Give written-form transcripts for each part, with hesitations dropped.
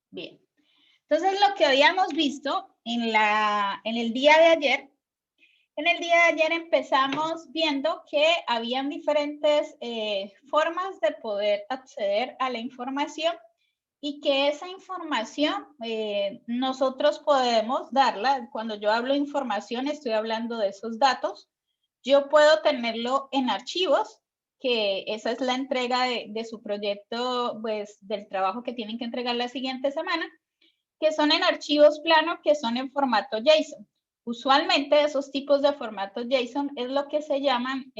Bien. Entonces, lo que habíamos visto en el día de ayer, empezamos viendo que habían diferentes formas de poder acceder a la información y que esa información nosotros podemos darla. Cuando yo hablo de información, estoy hablando de esos datos. Yo puedo tenerlo en archivos, que esa es la entrega de su proyecto, pues del trabajo que tienen que entregar la siguiente semana, que son en archivos planos, que son en formato JSON. Usualmente esos tipos de formatos JSON es lo que se llaman,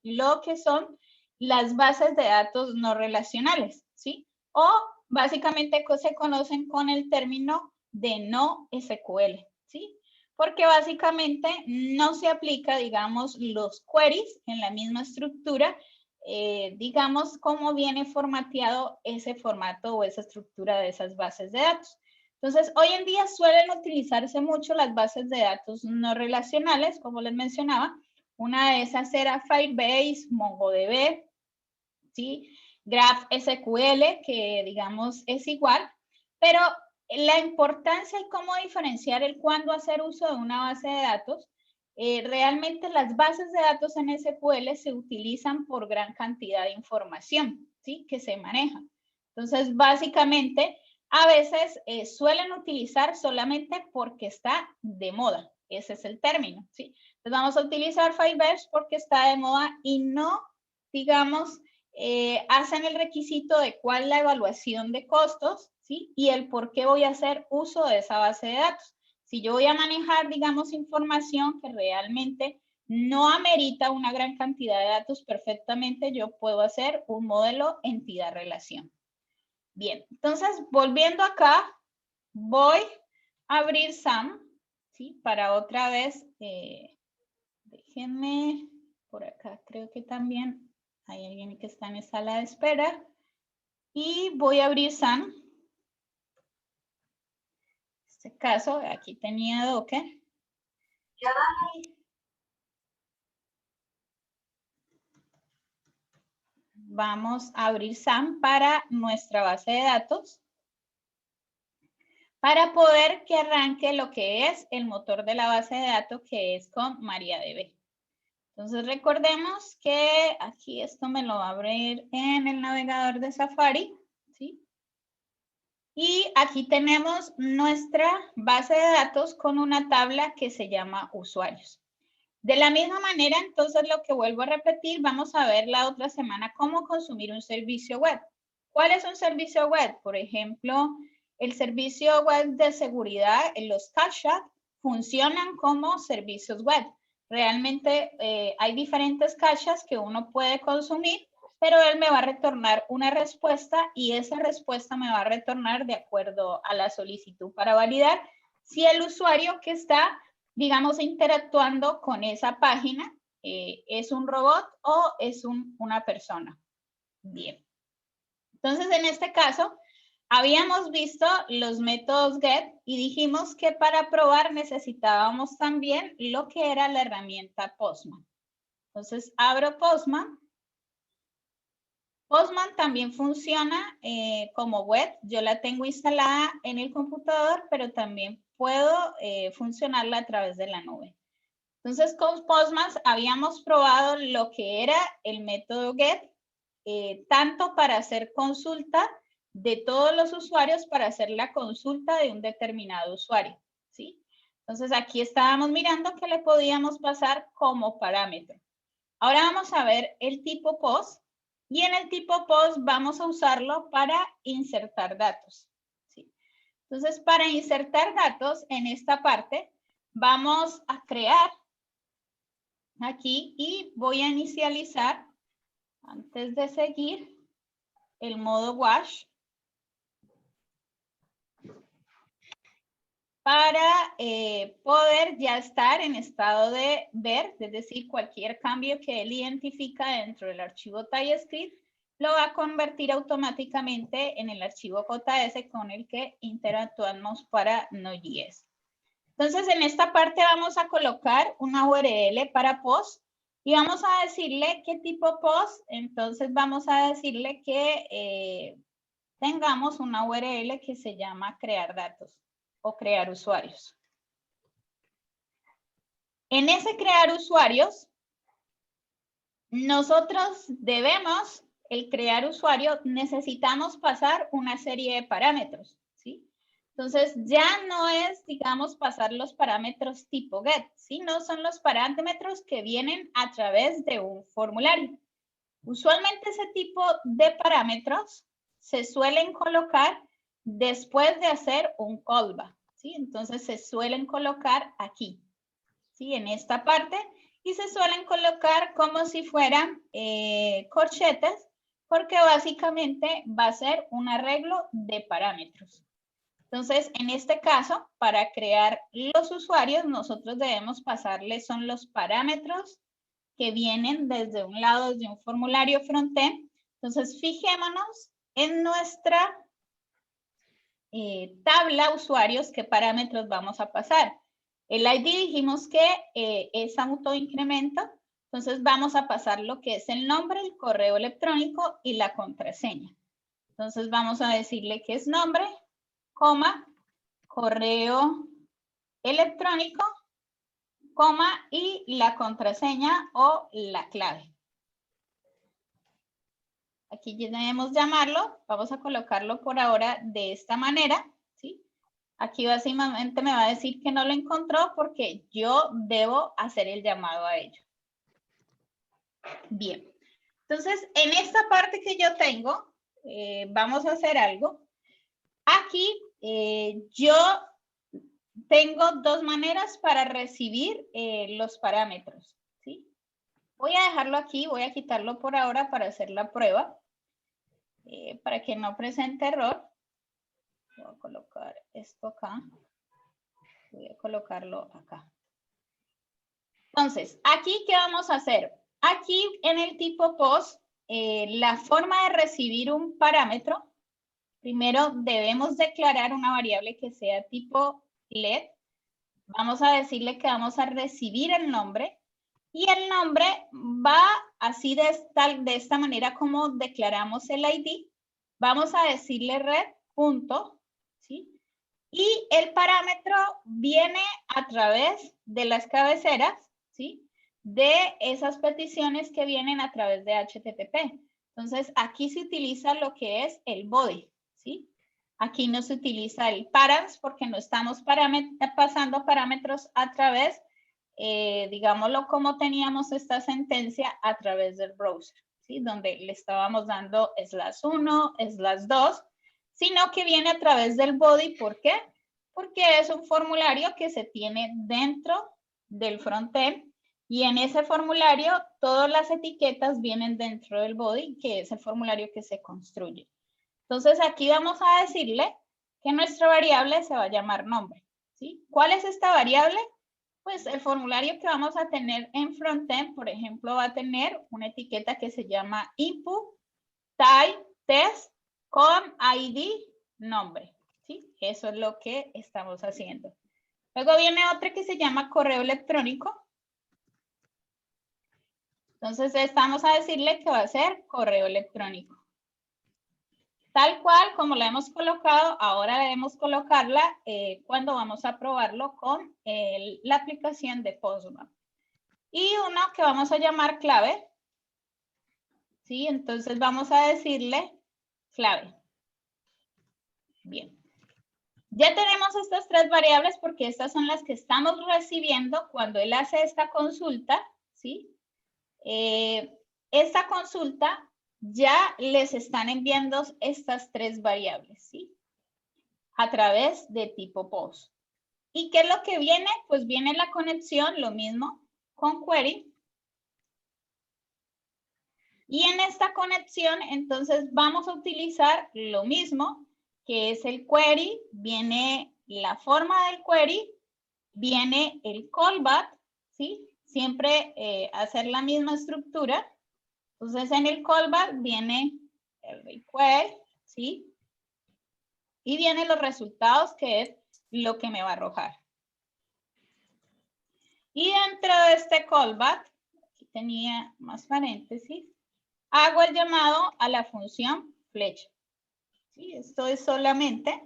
lo que son las bases de datos no relacionales, ¿sí? O básicamente se conocen con el término de no SQL, ¿sí? Porque básicamente no se aplica, digamos, los queries en la misma estructura, digamos, cómo viene formateado ese formato o esa estructura de esas bases de datos. Entonces, hoy en día suelen utilizarse mucho las bases de datos no relacionales, como les mencionaba. Una de esas era Firebase, MongoDB, ¿sí? GraphSQL, que digamos es igual, pero la importancia y cómo diferenciar el cuándo hacer uso de una base de datos, realmente las bases de datos en SQL se utilizan por gran cantidad de información, ¿sí? Que se maneja. Entonces, básicamente, a veces suelen utilizar solamente porque está de moda. Ese es el término, ¿sí? Entonces, vamos a utilizar Firebase porque está de moda y no, digamos, hacen el requisito de cuál es la evaluación de costos, ¿sí? Y el por qué voy a hacer uso de esa base de datos. Si yo voy a manejar, digamos, información que realmente no amerita una gran cantidad de datos, perfectamente yo puedo hacer un modelo entidad-relación. Bien, entonces, volviendo acá, voy a abrir SAM, ¿sí? Para otra vez, déjenme, por acá creo que también hay alguien que está en sala de espera. Y voy a abrir SAM. En este caso, aquí tenía Docker. Vamos a abrir SAM para nuestra base de datos, para poder que arranque lo que es el motor de la base de datos, que es con MariaDB. Entonces, recordemos que aquí esto me lo va a abrir en el navegador de Safari, ¿sí? Y aquí tenemos nuestra base de datos con una tabla que se llama usuarios. De la misma manera, entonces, lo que vuelvo a repetir, vamos a ver la otra semana cómo consumir un servicio web. ¿Cuál es un servicio web? Por ejemplo, el servicio web de seguridad, los cachas, funcionan como servicios web. Realmente hay diferentes cachas que uno puede consumir, pero él me va a retornar una respuesta y esa respuesta me va a retornar de acuerdo a la solicitud para validar si el usuario que está, digamos, interactuando con esa página es un robot o es una persona. Bien. Entonces, en este caso, habíamos visto los métodos GET y dijimos que para probar necesitábamos también lo que era la herramienta Postman. Entonces, abro Postman. Postman también funciona como web. Yo la tengo instalada en el computador, pero también puedo funcionarla a través de la nube. Entonces, con Postman habíamos probado lo que era el método GET, tanto para hacer consulta de todos los usuarios, para hacer la consulta de un determinado usuario, ¿sí? Entonces, aquí estábamos mirando que le podíamos pasar como parámetro. Ahora vamos a ver el tipo POST, y en el tipo POST vamos a usarlo para insertar datos, ¿sí? Entonces, para insertar datos en esta parte, vamos a crear aquí y voy a inicializar, antes de seguir, el modo wash para poder ya estar en estado de ver, es decir, cualquier cambio que él identifica dentro del archivo TypeScript lo va a convertir automáticamente en el archivo JS con el que interactuamos para Node.js. Entonces, en esta parte vamos a colocar una URL para post y vamos a decirle qué tipo post. Entonces, vamos a decirle que tengamos una URL que se llama crear datos o crear usuarios. En ese crear usuarios, nosotros debemos, el crear usuario, necesitamos pasar una serie de parámetros, ¿sí? Entonces, ya no es, digamos, pasar los parámetros tipo get, sino son los parámetros que vienen a través de un formulario. Usualmente ese tipo de parámetros se suelen colocar después de hacer un callback, ¿sí? Entonces, se suelen colocar aquí, ¿sí? En esta parte, y se suelen colocar como si fueran corchetes, porque básicamente va a ser un arreglo de parámetros. Entonces, en este caso, para crear los usuarios, nosotros debemos pasarles son los parámetros que vienen desde un lado de un formulario frontend. Entonces, fijémonos en nuestra tabla usuarios, qué parámetros vamos a pasar. El ID dijimos que es autoincremento, entonces vamos a pasar lo que es el nombre, el correo electrónico y la contraseña. Entonces vamos a decirle que es nombre, coma, correo electrónico, coma y la contraseña o la clave. Aquí debemos llamarlo, vamos a colocarlo por ahora de esta manera, ¿sí? Aquí básicamente me va a decir que no lo encontró porque yo debo hacer el llamado a ello. Bien, entonces en esta parte que yo tengo, vamos a hacer algo. Aquí yo tengo dos maneras para recibir los parámetros, ¿sí? Voy a dejarlo aquí, voy a quitarlo por ahora para hacer la prueba, para que no presente error. Voy a colocar esto acá. Voy a colocarlo acá. Entonces, aquí, ¿qué vamos a hacer? Aquí en el tipo post, la forma de recibir un parámetro, primero debemos declarar una variable que sea tipo let. Vamos a decirle que vamos a recibir el nombre y el nombre va así de esta manera como declaramos el ID. Vamos a decirle red punto, ¿sí? Y el parámetro viene a través de las cabeceras, ¿sí? De esas peticiones que vienen a través de HTTP. Entonces, aquí se utiliza lo que es el body, ¿sí? Aquí no se utiliza el params porque no estamos pasando parámetros a través, digámoslo como teníamos esta sentencia, a través del browser, ¿sí? Donde le estábamos dando /1, /2, sino que viene a través del body. ¿Por qué? Porque es un formulario que se tiene dentro del frontend y en ese formulario todas las etiquetas vienen dentro del body, que es el formulario que se construye. Entonces aquí vamos a decirle que nuestra variable se va a llamar nombre, ¿sí? ¿Cuál es esta variable? Pues el formulario que vamos a tener en frontend, por ejemplo, va a tener una etiqueta que se llama input type test con ID nombre, ¿sí? Eso es lo que estamos haciendo. Luego viene otra que se llama correo electrónico. Entonces estamos a decirle que va a ser correo electrónico. Tal cual como la hemos colocado, ahora debemos colocarla cuando vamos a probarlo con la aplicación de Postman. Y uno que vamos a llamar clave, ¿sí? Entonces vamos a decirle clave. Bien. Ya tenemos estas tres variables porque estas son las que estamos recibiendo cuando él hace esta consulta, ¿sí? Esta consulta ya les están enviando estas tres variables, ¿sí? A través de tipo post. ¿Y qué es lo que viene? Pues viene la conexión, lo mismo, con query. Y en esta conexión, entonces, vamos a utilizar lo mismo, que es el query, viene la forma del query, viene el callback, ¿sí? Siempre hacer la misma estructura. Entonces, en el callback viene el request, ¿sí? Y vienen los resultados, que es lo que me va a arrojar. Y dentro de este callback, aquí tenía más paréntesis, hago el llamado a la función flecha. ¿sí? Esto es solamente,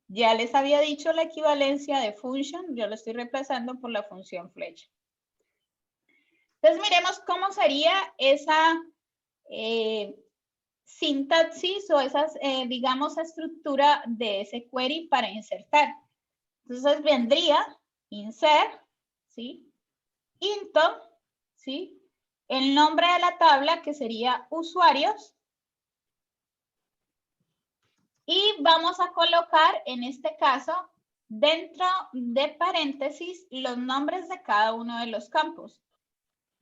ya les había dicho la equivalencia de function, yo lo estoy reemplazando por la función flecha. Entonces miremos cómo sería esa sintaxis o esa, digamos, estructura de ese query para insertar. Entonces vendría insert, ¿sí? Into, ¿sí? El nombre de la tabla que sería usuarios. Y vamos a colocar, en este caso, dentro de paréntesis, los nombres de cada uno de los campos.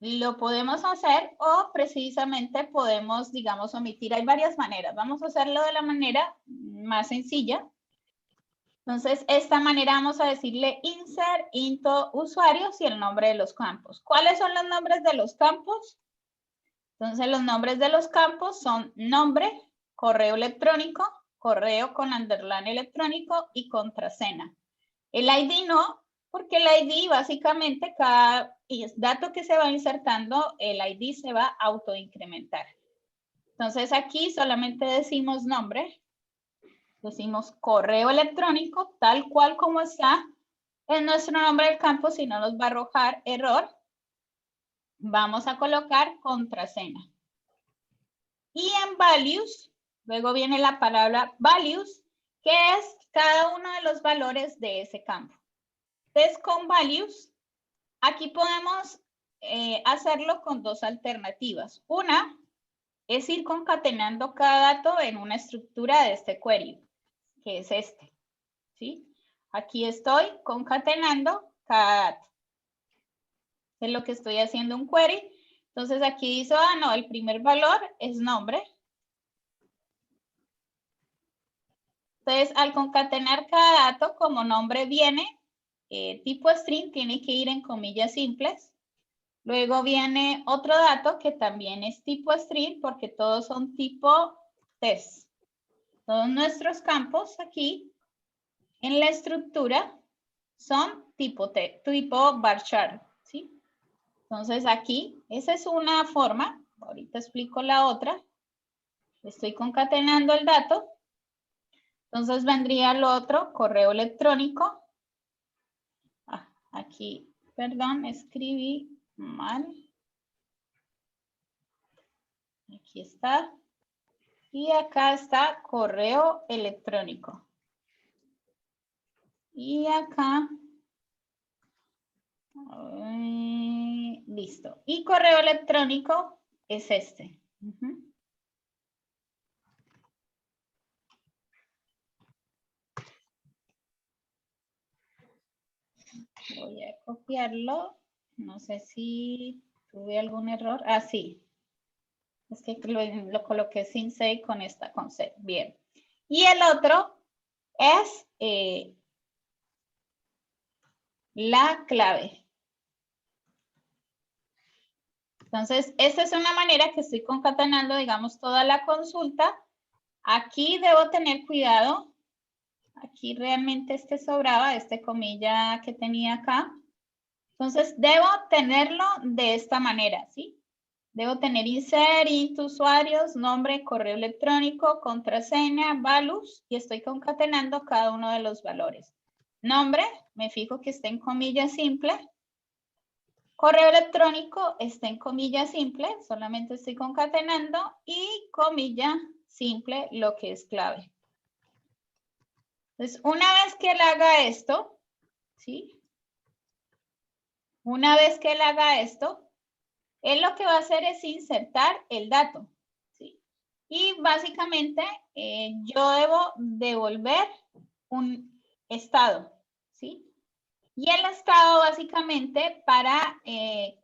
Lo podemos hacer o precisamente podemos, digamos, omitir. Hay varias maneras. Vamos a hacerlo de la manera más sencilla. Entonces, esta manera vamos a decirle insert into usuarios y el nombre de los campos. ¿Cuáles son los nombres de los campos? Entonces, los nombres de los campos son nombre, correo electrónico, correo con underline electrónico y contraseña. El ID no, porque el ID básicamente cada dato que se va insertando, el ID se va a autoincrementar. Entonces aquí solamente decimos nombre, decimos correo electrónico, tal cual como está en nuestro nombre del campo, si no nos va a arrojar error. Vamos a colocar contraseña. Y en values, luego viene la palabra values, que es cada uno de los valores de ese campo. Entonces, con values, aquí podemos hacerlo con dos alternativas. Una es ir concatenando cada dato en una estructura de este query, que es este, ¿sí? Aquí estoy concatenando cada dato. Es lo que estoy haciendo un query. Entonces, aquí dice, no, el primer valor es nombre. Entonces, al concatenar cada dato, como nombre viene, tipo string, tiene que ir en comillas simples. Luego viene otro dato que también es tipo string porque todos son tipo test. Todos nuestros campos aquí en la estructura son tipo varchar, ¿sí? Entonces aquí, esa es una forma. Ahorita explico la otra. Estoy concatenando el dato. Entonces vendría el otro, correo electrónico. Aquí, perdón, escribí mal. Aquí está. Y acá está correo electrónico. Y acá, listo. Y correo electrónico es este. Voy a copiarlo. No sé si tuve algún error. Ah, sí. Es que lo coloqué sin C con esta con C. Bien. Y el otro es la clave. Entonces, esta es una manera que estoy concatenando, digamos, toda la consulta. Aquí debo tener cuidado. Aquí realmente sobraba, comilla que tenía acá. Entonces, debo tenerlo de esta manera, ¿sí? Debo tener insert, into usuarios, nombre, correo electrónico, contraseña, values, y estoy concatenando cada uno de los valores. Nombre, me fijo que esté en comillas simple. Correo electrónico está en comilla simple, solamente estoy concatenando, y comilla simple, lo que es clave. Entonces, una vez que él haga esto, ¿sí? Una vez que él haga esto, él lo que va a hacer es insertar el dato, ¿sí? Y básicamente yo debo devolver un estado, ¿sí? Y el estado básicamente para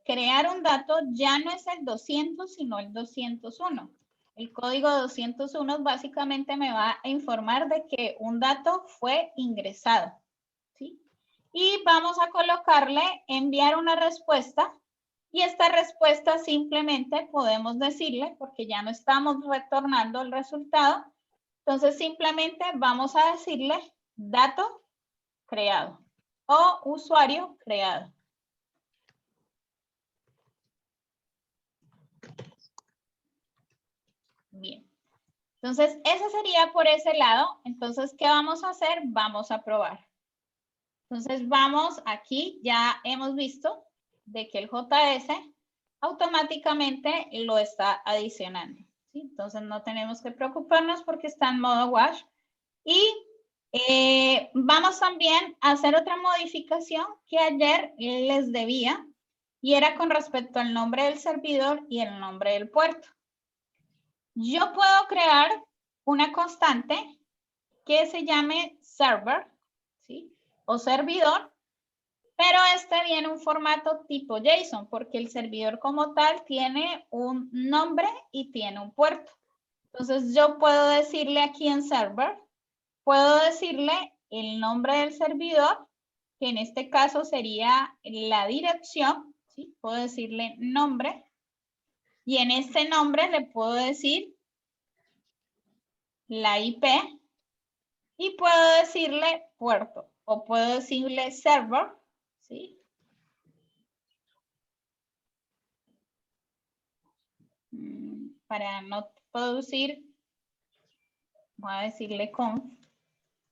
crear un dato ya no es el 200, sino el 201. El código 201 básicamente me va a informar de que un dato fue ingresado, ¿sí? Y vamos a colocarle enviar una respuesta. Y esta respuesta simplemente podemos decirle, porque ya no estamos retornando el resultado, entonces simplemente vamos a decirle dato creado o usuario creado. Bien. Entonces, ese sería por ese lado. Entonces, ¿qué vamos a hacer? Vamos a probar. Entonces, vamos aquí, ya hemos visto de que el JS automáticamente lo está adicionando, ¿sí? Entonces, no tenemos que preocuparnos porque está en modo wash. Y vamos también a hacer otra modificación que ayer les debía y era con respecto al nombre del servidor y el nombre del puerto. Yo puedo crear una constante que se llame server, ¿sí? O servidor, pero este viene en un formato tipo JSON porque el servidor como tal tiene un nombre y tiene un puerto. Entonces yo puedo decirle aquí en server, puedo decirle el nombre del servidor, que en este caso sería la dirección, ¿sí? Puedo decirle nombre y en este nombre le puedo decir la IP y puedo decirle puerto o puedo decirle server, ¿sí? Para no producir, voy a decirle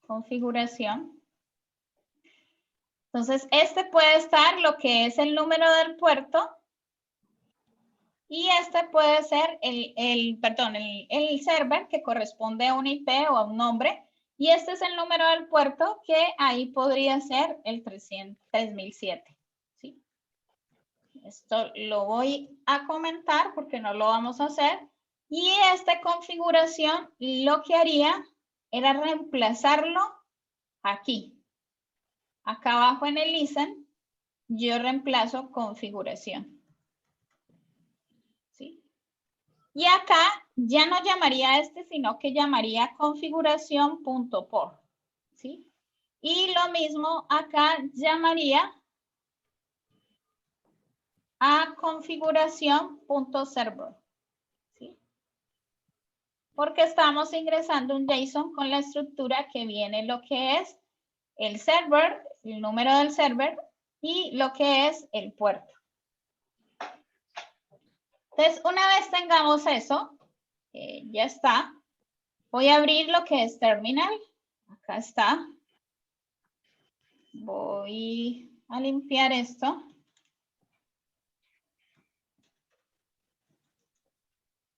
configuración. Entonces, este puede estar lo que es el número del puerto y este puede ser el server que corresponde a un IP o a un nombre. Y este es el número del puerto que ahí podría ser el 3007. ¿Sí? Esto lo voy a comentar porque no lo vamos a hacer. Y esta configuración lo que haría era reemplazarlo aquí. Acá abajo en el listen, yo reemplazo configuración. ¿Sí? Y acá ya no llamaría sino que llamaría configuración.por. ¿Sí? Y lo mismo acá llamaría a configuración.server. ¿Sí? Porque estamos ingresando un JSON con la estructura que viene lo que es el server, el número del server y lo que es el puerto. Entonces, una vez tengamos eso, ya está. Voy a abrir lo que es terminal. Acá está. Voy a limpiar esto.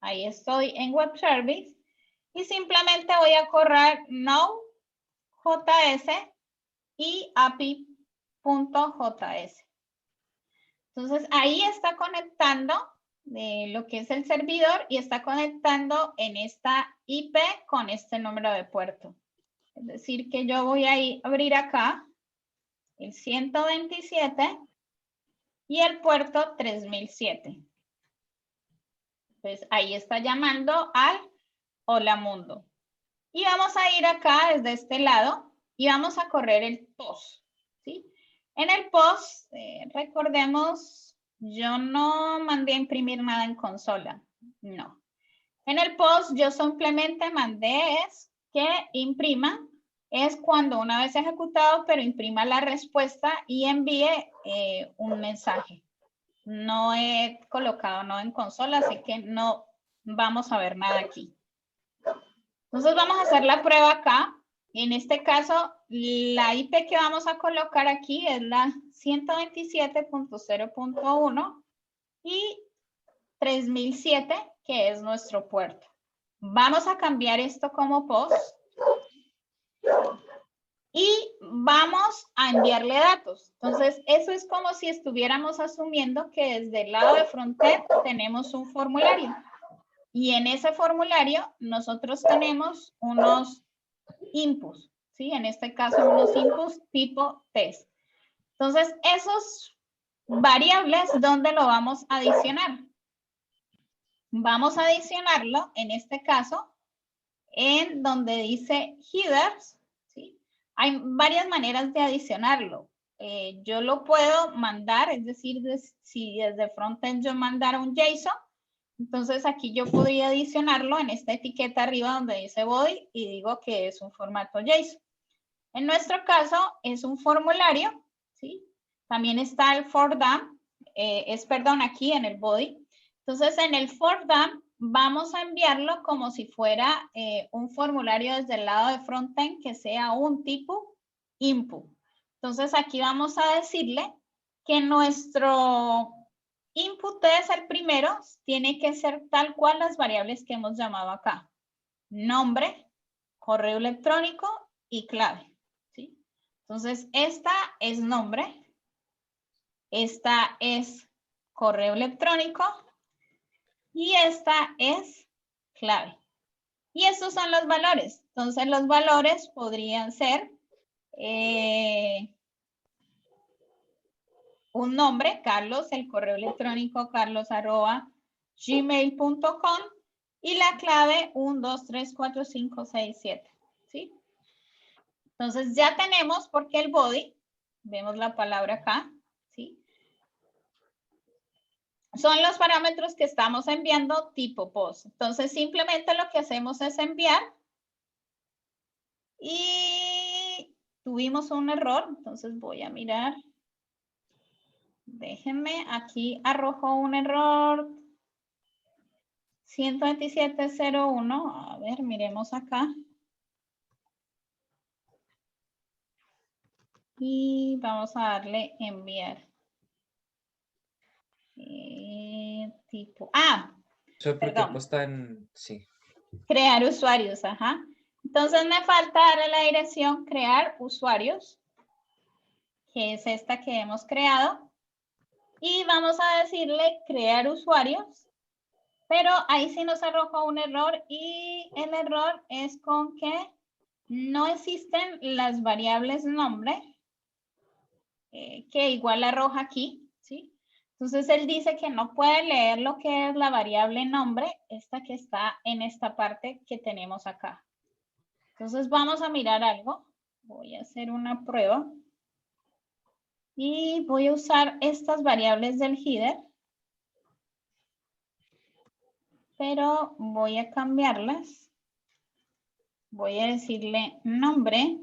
Ahí estoy en Web Service. Y simplemente voy a correr Node.js y API.js. Entonces, ahí está conectando lo que es el servidor y está conectando en esta IP con este número de puerto. Es decir, que yo voy a abrir acá el 127 y el puerto 3007. Entonces, ahí está llamando al Hola Mundo. Y vamos a ir acá desde este lado y vamos a correr el post. ¿Sí? En el post, recordemos, yo no mandé a imprimir nada en consola. No. En el post yo simplemente mandé que imprima. Es cuando una vez ejecutado, pero imprima la respuesta y envíe un mensaje. No he colocado nada en consola, así que no vamos a ver nada aquí. Entonces vamos a hacer la prueba acá. En este caso, la IP que vamos a colocar aquí es la 127.0.1 y 3007, que es nuestro puerto. Vamos a cambiar esto como post. Y vamos a enviarle datos. Entonces, eso es como si estuviéramos asumiendo que desde el lado de frontend tenemos un formulario. Y en ese formulario nosotros tenemos unos inputs, ¿sí? En este caso, unos inputs tipo test. Entonces, esos variables, ¿dónde lo vamos a adicionar? Vamos a adicionarlo, en este caso, en donde dice headers, ¿sí? Hay varias maneras de adicionarlo. Yo lo puedo mandar, es decir, si desde frontend yo mandara un JSON, entonces aquí yo podría adicionarlo en esta etiqueta arriba donde dice body y digo que es un formato JSON. En nuestro caso es un formulario, ¿sí? También está el for dump, perdón, aquí en el body. Entonces en el for dump vamos a enviarlo como si fuera un formulario desde el lado de frontend que sea un tipo input. Entonces aquí vamos a decirle que nuestro input debe ser primero, tiene que ser tal cual las variables que hemos llamado acá. Nombre, correo electrónico y clave. ¿Sí? Entonces esta es nombre, esta es correo electrónico y esta es clave. Y estos son los valores. Entonces los valores podrían ser un nombre, Carlos, el correo electrónico carlos@gmail.com y la clave 1, 2, 3, 4, 5, 6, 7. ¿Sí? Entonces ya tenemos, porque el body, vemos la palabra acá, ¿sí? Son los parámetros que estamos enviando tipo post. Entonces simplemente lo que hacemos es enviar y tuvimos un error. Entonces voy a mirar. Déjenme, aquí arrojó un error. 127.01. A ver, miremos acá. Y vamos a darle enviar. Tipo. Eso es porque perdón. después está en... Sí. Crear usuarios, ajá. Entonces me falta darle la dirección crear usuarios, que es esta que hemos creado. Y vamos a decirle crear usuarios, pero ahí sí nos arroja un error y el error es con que no existen las variables nombre, que igual arroja aquí, ¿sí? Entonces él dice que no puede leer lo que es la variable nombre, esta que está en esta parte que tenemos acá. Entonces vamos a mirar algo. Voy a hacer una prueba. Y voy a usar estas variables del header. Pero voy a cambiarlas. Voy a decirle nombre.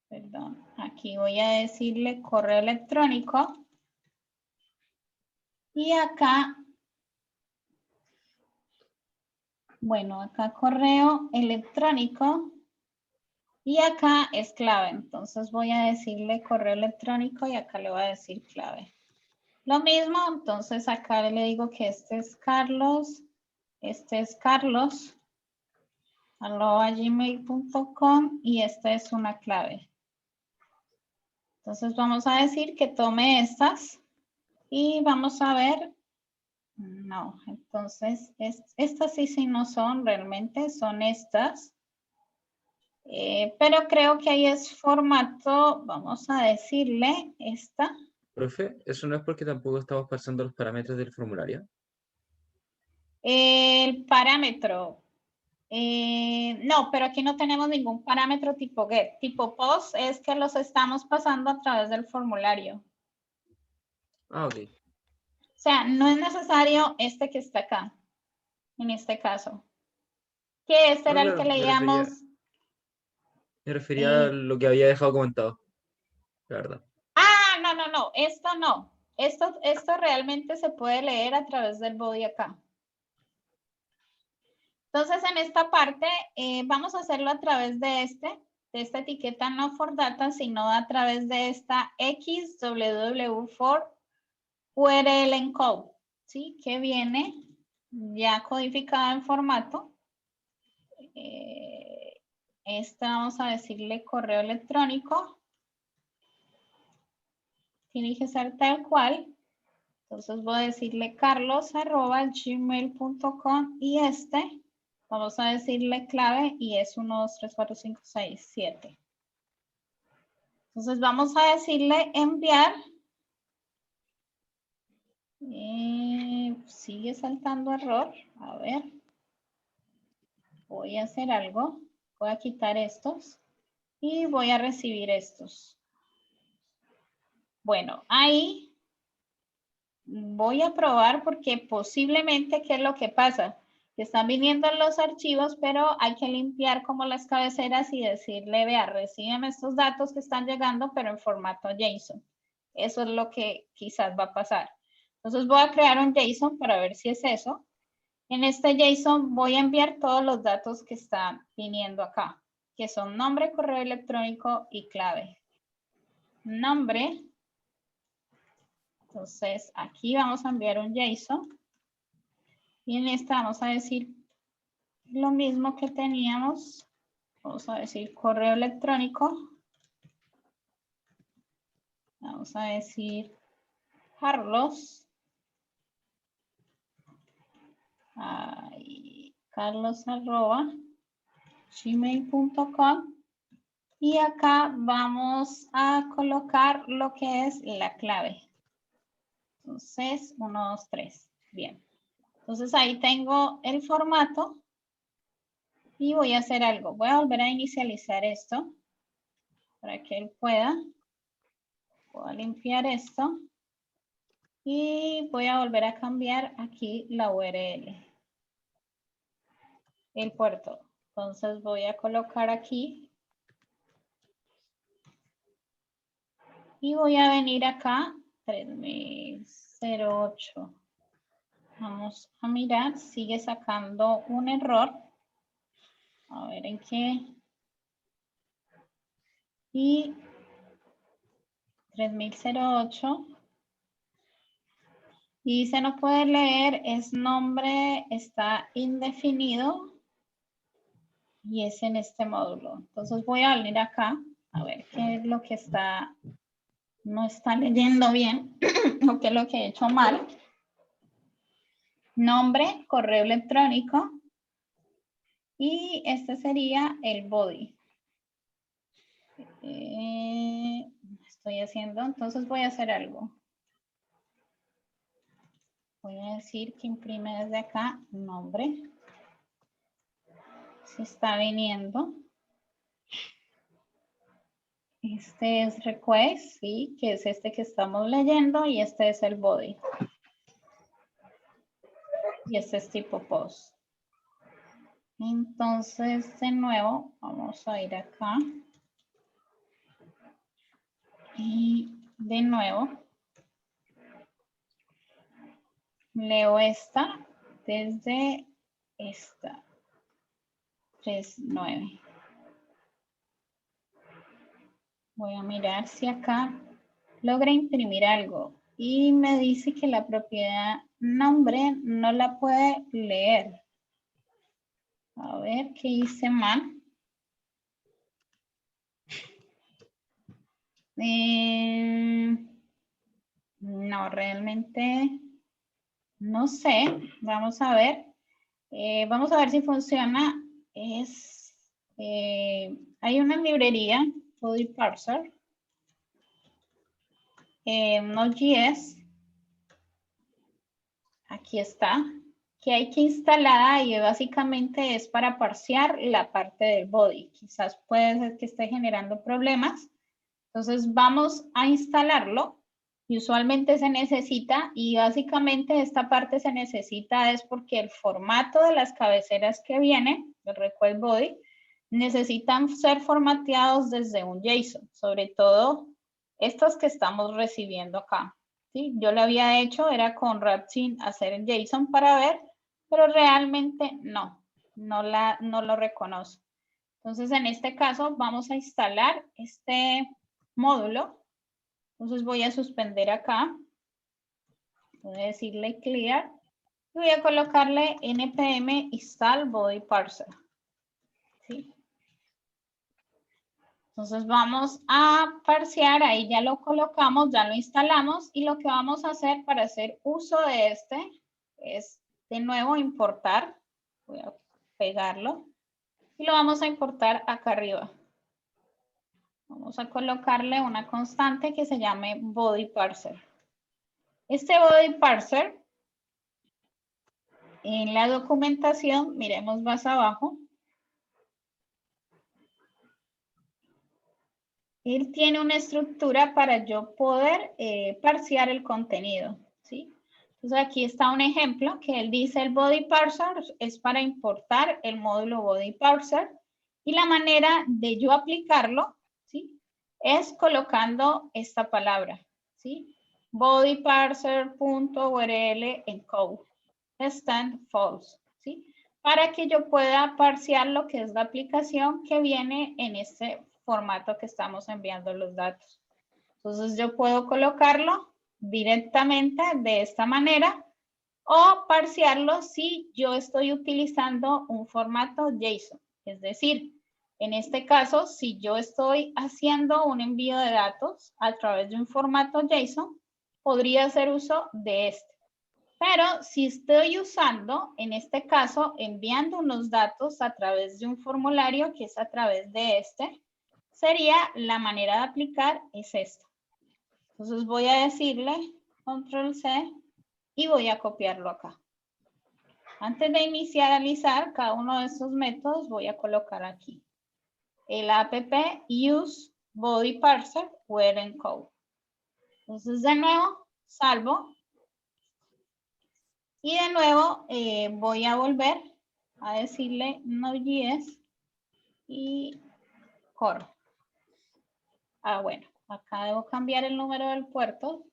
Perdón. Aquí voy a decirle correo electrónico. Y acá, bueno, acá correo electrónico. Y acá es clave. Entonces voy a decirle correo electrónico y acá le voy a decir clave. Lo mismo, entonces acá le digo que este es Carlos, @gmail.com y esta es una clave. Entonces vamos a decir que tome estas y vamos a ver. No, entonces estas sí no son realmente, son estas. Pero creo que ahí es formato, vamos a decirle esta. Profe, eso no es porque tampoco estamos pasando los parámetros del formulario. El parámetro. No, pero aquí no tenemos ningún parámetro tipo get. Tipo post es que los estamos pasando a través del formulario. Ok. O sea, no es necesario este que está acá, en este caso. Que este No, era el que claro, leíamos. me refería a lo que había dejado comentado, la verdad. No. Esto no. Esto realmente se puede leer a través del body acá. Entonces, en esta parte, vamos a hacerlo a través de esta etiqueta no for data, sino a través de esta XWW for URL encode, ¿sí? Que viene ya codificada en formato. Esta vamos a decirle correo electrónico. Tiene que ser tal cual. Entonces voy a decirle carlos@gmail.com y vamos a decirle clave y es 1, 2, 3, 4, 5, 6, 7. Entonces vamos a decirle enviar. Sigue saltando error. A ver. Voy a hacer algo. Voy a quitar estos y voy a recibir estos. Bueno, ahí voy a probar porque posiblemente, ¿qué es lo que pasa? Que están viniendo los archivos, pero hay que limpiar como las cabeceras y decirle, vea, reciben estos datos que están llegando, pero en formato JSON. Eso es lo que quizás va a pasar. Entonces voy a crear un JSON para ver si es eso. En este JSON voy a enviar todos los datos que están viniendo acá, que son nombre, correo electrónico y clave. Nombre. Entonces aquí vamos a enviar un JSON. Y en esta vamos a decir lo mismo que teníamos. Vamos a decir correo electrónico. Vamos a decir Carlos. Carlos@gmail.com. Y acá vamos a colocar lo que es la clave. Entonces, 1, 2, 3. Bien. Entonces ahí tengo el formato. Y voy a hacer algo. Voy a volver a inicializar esto para que él pueda. Voy a limpiar esto. Y voy a volver a cambiar aquí la URL. El puerto. Entonces voy a colocar aquí. Y voy a venir acá. 3008. Vamos a mirar. Sigue sacando un error. A ver en qué. Y 3008. Y se no puede leer, es nombre, está indefinido y es en este módulo. Entonces voy a venir acá a ver qué es lo que no está leyendo bien o qué es lo que he hecho mal. Nombre, correo electrónico y este sería el body. Estoy haciendo, entonces voy a hacer algo. Voy a decir que imprime desde acá nombre. Se está viniendo. Este es request, sí, que es este que estamos leyendo y este es el body. Y este es tipo post. Entonces, de nuevo, vamos a ir acá. Y de nuevo, leo esta desde esta. 3.9. Voy a mirar si acá logra imprimir algo. Y me dice que la propiedad nombre no la puede leer. A ver qué hice mal. No, realmente no sé. Vamos a ver. Vamos a ver si funciona. Hay una librería, Body Parser, Node.js. Aquí está. Que hay que instalar y básicamente es para parsear la parte del body. Quizás puede ser que esté generando problemas. Entonces vamos a instalarlo y usualmente se necesita y básicamente esta parte se necesita es porque el formato de las cabeceras que vienen, el request body, necesitan ser formateados desde un JSON, sobre todo estos que estamos recibiendo acá. ¿Sí? Yo lo había hecho, era con Rapchin hacer el JSON para ver, pero realmente no lo reconoce. Entonces en este caso vamos a instalar este módulo. Entonces voy a suspender acá. Voy a decirle clear. Y voy a colocarle npm install body parser. ¿Sí? Entonces vamos a parsear. Ahí ya lo colocamos, ya lo instalamos. Y lo que vamos a hacer para hacer uso de este es de nuevo importar. Voy a pegarlo. Y lo vamos a importar acá arriba. Vamos a colocarle una constante que se llame body parser. Este body parser, en la documentación, miremos más abajo, él tiene una estructura para yo poder parsear el contenido, ¿sí? Entonces aquí está un ejemplo que él dice el body parser es para importar el módulo body parser y la manera de yo aplicarlo, ¿sí? Es colocando esta palabra, ¿sí? body parser.url encode stand false, ¿sí? Para que yo pueda parsear lo que es la aplicación que viene en este formato que estamos enviando los datos. Entonces yo puedo colocarlo directamente de esta manera o parsearlo si yo estoy utilizando un formato JSON. Es decir, en este caso, si yo estoy haciendo un envío de datos a través de un formato JSON, podría hacer uso de este. Pero si estoy usando, en este caso, enviando unos datos a través de un formulario, que es a través de este, sería la manera de aplicar es esta. Entonces voy a decirle control C y voy a copiarlo acá. Antes de inicializar cada uno de estos métodos, voy a colocar aquí el app use body parser where encode. Entonces de nuevo salvo y de nuevo voy a volver a decirle Node.js y corro. Bueno, acá debo cambiar el número del puerto.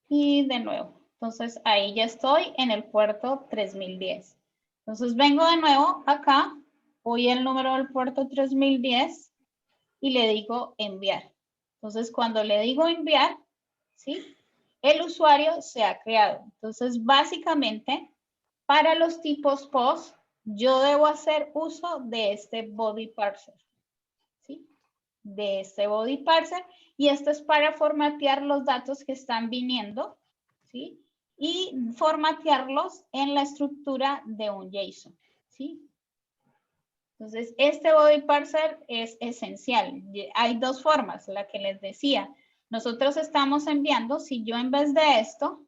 Y de nuevo, entonces ahí ya estoy en el puerto 3010. Entonces vengo de nuevo acá, voy al número del puerto 3010 y le digo enviar. Entonces cuando le digo enviar, ¿sí? El usuario se ha creado. Entonces básicamente para los tipos POST, yo debo hacer uso de este body parser, ¿sí? De este body parser, y esto es para formatear los datos que están viniendo, ¿sí? Y formatearlos en la estructura de un JSON, ¿sí? Entonces, este body parser es esencial. Hay dos formas, la que les decía. Nosotros estamos enviando, si yo en vez de esto,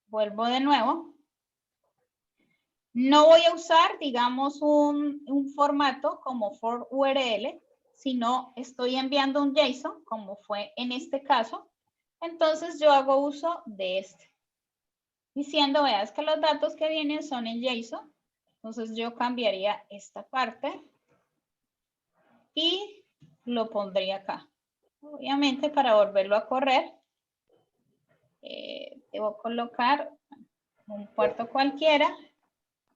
vuelvo de nuevo, no voy a usar, digamos, un formato como for URL, sino estoy enviando un JSON, como fue en este caso. Entonces yo hago uso de este. Diciendo, veas que los datos que vienen son en JSON. Entonces yo cambiaría esta parte y lo pondría acá. Obviamente para volverlo a correr, debo colocar un puerto cualquiera.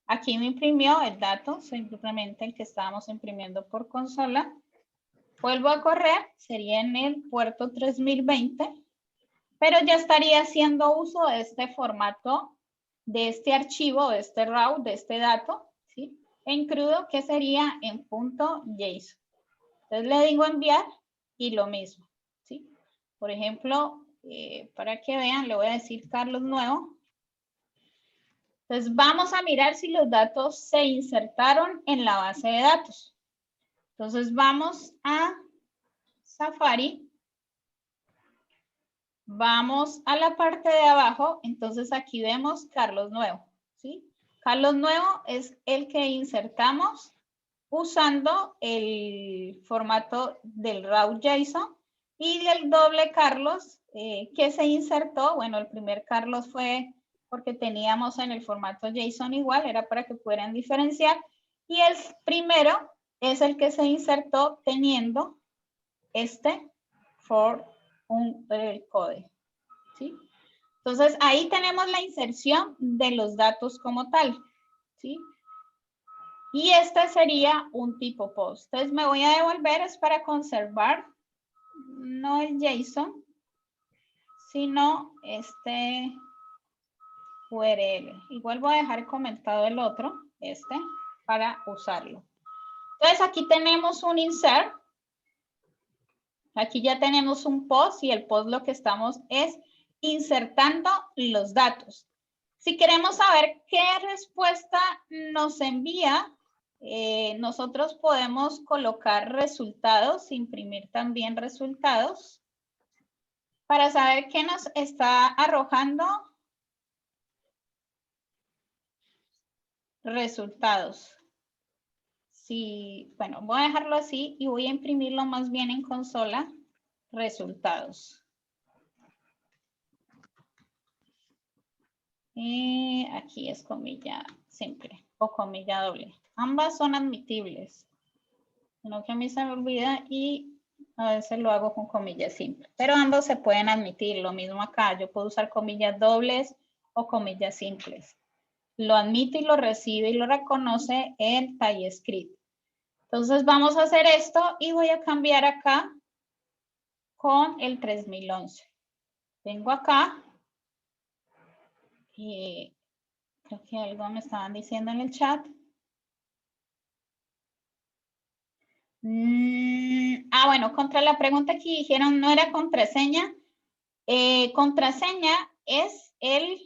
Aquí me imprimió el dato, simplemente el que estábamos imprimiendo por consola. Vuelvo a correr, sería en el puerto 3020, pero ya estaría haciendo uso de este formato, de este archivo, de este RAW, de este dato, ¿sí? En crudo, que sería en .json. Entonces le digo enviar y lo mismo, ¿sí? Por ejemplo, para que vean, le voy a decir Carlos Nuevo. Entonces vamos a mirar si los datos se insertaron en la base de datos. Entonces vamos a Safari. Vamos a la parte de abajo. Entonces aquí vemos Carlos Nuevo, ¿sí? Carlos Nuevo es el que insertamos usando el formato del RAW JSON y el doble Carlos que se insertó. Bueno, el primer Carlos fue porque teníamos en el formato JSON igual, era para que pudieran diferenciar. Y el primero es el que se insertó teniendo este for el code, ¿sí? Entonces, ahí tenemos la inserción de los datos como tal, ¿sí? Y este sería un tipo POST. Entonces, me voy a devolver, es para conservar, no el JSON, sino este URL. Igual voy a dejar comentado el otro, este, para usarlo. Entonces, aquí tenemos un insert. Aquí ya tenemos un post y el post lo que estamos es insertando los datos. Si queremos saber qué respuesta nos envía, nosotros podemos colocar resultados, imprimir también resultados para saber qué nos está arrojando resultados. Sí, bueno, voy a dejarlo así y voy a imprimirlo más bien en consola, resultados. Aquí es comilla simple o comilla doble. Ambas son admitibles. Sino que a mí se me olvida y A veces lo hago con comillas simples, pero ambos se pueden admitir. Lo mismo acá, yo puedo usar comillas dobles o comillas simples. Lo admite y lo recibe y lo reconoce el TypeScript. Entonces vamos a hacer esto y voy a cambiar acá con el 3011. Vengo acá y creo que algo me estaban diciendo en el chat. Bueno, contra la pregunta que dijeron no era contraseña. Contraseña es el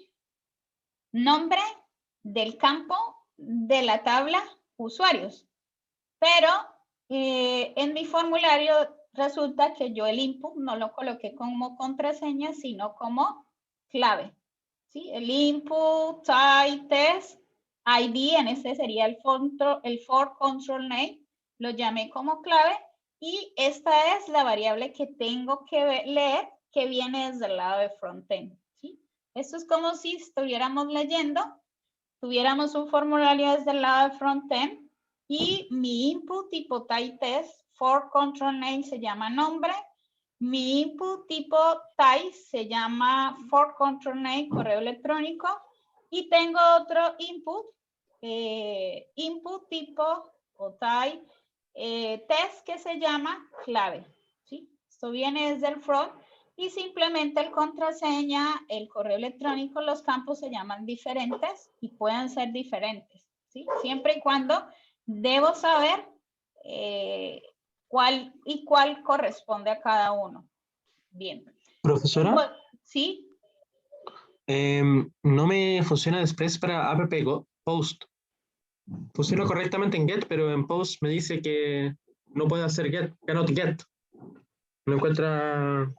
nombre del campo de la tabla usuarios. Pero en mi formulario resulta que yo el input no lo coloqué como contraseña, sino como clave. ¿Sí? El input, type, test, ID, en este sería el for control name, lo llamé como clave y esta es la variable que tengo que leer que viene desde el lado de frontend. ¿Sí? Esto es como si estuviéramos leyendo, tuviéramos un formulario desde el lado de frontend y mi input tipo type test for control name se llama nombre. Mi input tipo type se llama for control name correo electrónico y tengo otro input, input tipo o type test que se llama clave. ¿Sí? Esto viene desde el front y simplemente el contraseña, el correo electrónico, los campos se llaman diferentes y pueden ser diferentes. ¿Sí? Siempre y cuando debo saber cuál corresponde a cada uno. Bien. Profesora, ¿Sí? no me funciona el express para app post. Funciona correctamente en get, pero en post me dice que no puede hacer get, cannot get. No encuentra.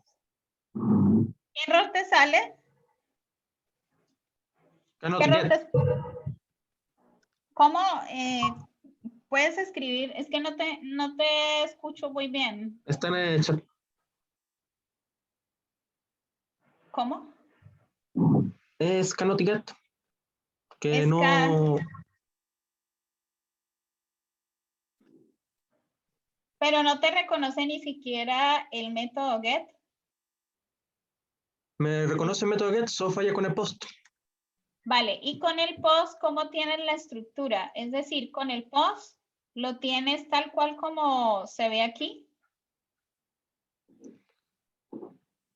¿Qué error te sale? Cannot get. ¿Cómo puedes escribir? Es que no te escucho muy bien. Está en el chat. ¿Cómo? Es cannot get. Que Es no. Pero no te reconoce ni siquiera el método get. Me reconoce el método get, solo falla con el post. Vale, y con el post, ¿cómo tienes la estructura? Es decir, con el post, ¿lo tienes tal cual como se ve aquí?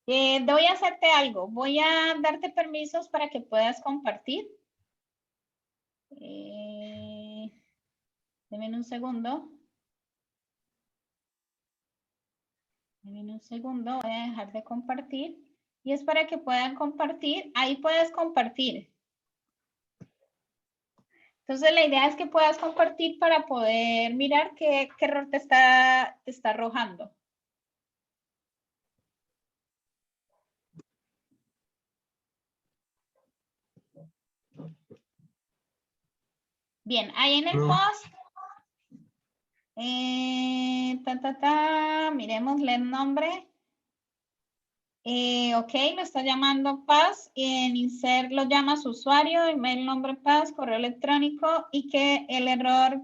Voy a hacerte algo. Voy a darte permisos para que puedas compartir. Denme un segundo. Denme un segundo. Voy a dejar de compartir. Y es para que puedan compartir. Ahí puedes compartir. Entonces, la idea es que puedas compartir para poder mirar qué error te está arrojando. Bien, ahí en el post, miremosle el nombre. Ok, lo está llamando Paz. En insert lo llama su usuario, email, nombre Paz, correo electrónico y que el error.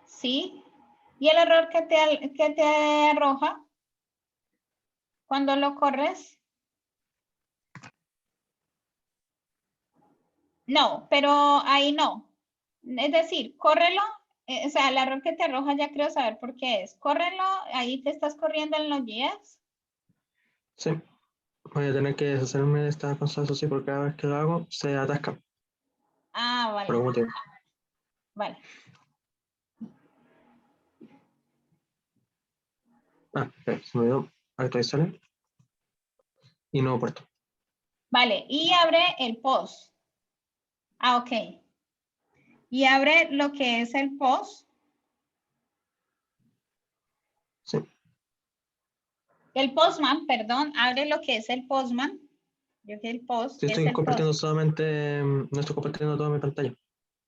Sí. Y el error que te arroja cuando lo corres. No, pero ahí no. Es decir, córrelo. O sea, el error que te arroja ya creo saber por qué es. Córrelo, ahí te estás corriendo en los días. Sí. Voy a tener que deshacerme de esta constancia, sí, porque cada vez que lo hago se atasca. Ah, vale. Por algún motivo. Vale. Se me olvidó actualizar. Y nuevo puerto. Vale, y abre el post. Ok. Y abre lo que es el post. Sí. El postman, perdón, abre lo que es el postman. Yo que el post Sí, es estoy el compartiendo post. solamente, no estoy compartiendo toda mi pantalla.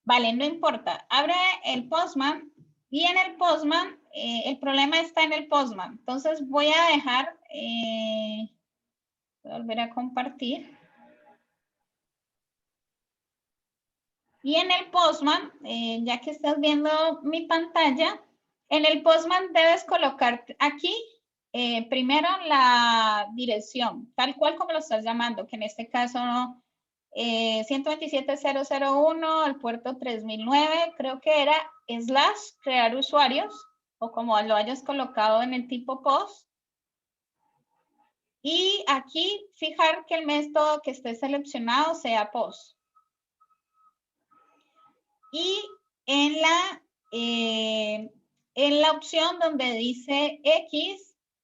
Vale, no importa. Abre el postman y en el postman, el problema está en el postman. Entonces voy a dejar, voy a volver a compartir. Y en el postman, ya que estás viendo mi pantalla, En el Postman debes colocar aquí primero la dirección, tal cual como lo estás llamando, que en este caso 127.001, el puerto 3009, creo que era / crear usuarios, o como lo hayas colocado en el tipo post. Y aquí fijar que el método que esté seleccionado sea post. Y en la opción donde dice X-ww